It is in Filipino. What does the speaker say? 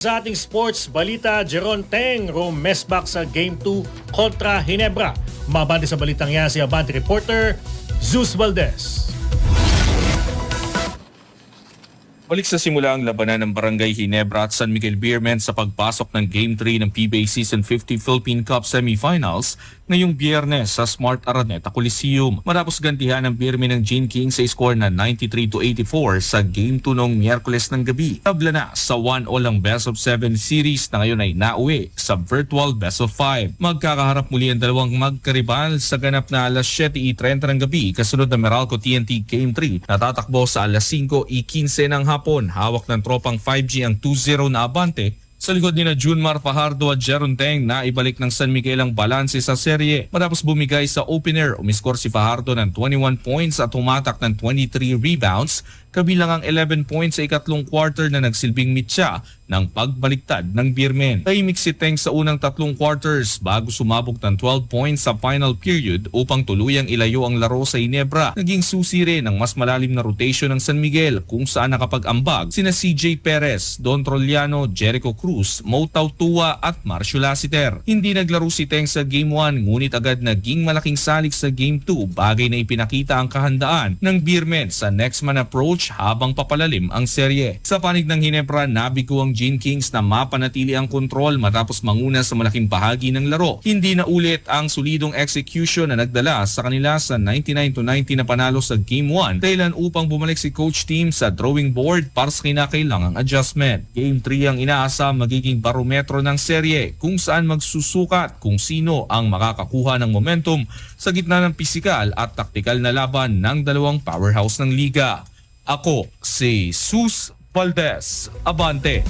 Sa ating sports balita, Jeron Teng rumesbak sa Game 2 kontra Ginebra. Mabante sa balitang yan si Abante reporter Zeus Valdez. Balik sa simula ang labanan ng Barangay Ginebra at San Miguel Beermen sa pagpasok ng Game 3 ng PBA Season 50 Philippine Cup Semifinals ngayong Biyernes sa Smart Araneta Coliseum. Matapos gantihan ng Beermen ng Gene King sa score na 93-84 sa Game 2 noong Miyerkules ng gabi. Tabla na sa 1-all ang Best of 7 series na ngayon ay nauwi sa virtual Best of 5. Magkakaharap muli ang dalawang magkaribal sa ganap na alas 7:30 ng gabi kasunod ng Meralco TNT Game 3 na tatakbo sa alas 5:15 ng hapon. Hawak ng tropang 5G ang 2-0 na Abante. Sa likod ni na Junmar Fajardo at Jeron Teng na ibalik ng San Miguel ang balanse sa serye. Matapos bumigay sa opener, umiskor si Fajardo ng 21 points at humatak ng 23 rebounds, kabilang ang 11 points sa ikatlong quarter na nagsilbing mitya ng pagbaliktad ng Beermen. Tahimik si Teng sa unang tatlong quarters bago sumabog ng 12 points sa final period upang tuluyang ilayo ang laro sa Ginebra. Naging susi rin ng mas malalim na rotation ng San Miguel kung saan nakapag-ambag sina CJ Perez, Don Trollano, Jericho Cruz, Mo Tautua at Marcio Lassiter. Hindi naglaro si Teng sa Game 1 ngunit agad naging malaking salik sa Game 2, bagay na ipinakita ang kahandaan ng Beermen sa next man approach habang papalalim ang serye. Sa panig ng Ginebra, nabigo ang Gene Kings na mapanatili ang kontrol matapos manguna sa malaking bahagi ng laro. Hindi na ulit ang solidong execution na nagdala sa kanila sa 99-90 na panalo sa Game 1, dahilan upang bumalik si coach team sa drawing board para sa kinakailangang adjustment. Game 3 ang inaasa magiging barometro ng serye kung saan magsusukat kung sino ang makakakuha ng momentum sa gitna ng pisikal at taktikal na laban ng dalawang powerhouse ng liga. Ako si Zeus Valdez. Abante!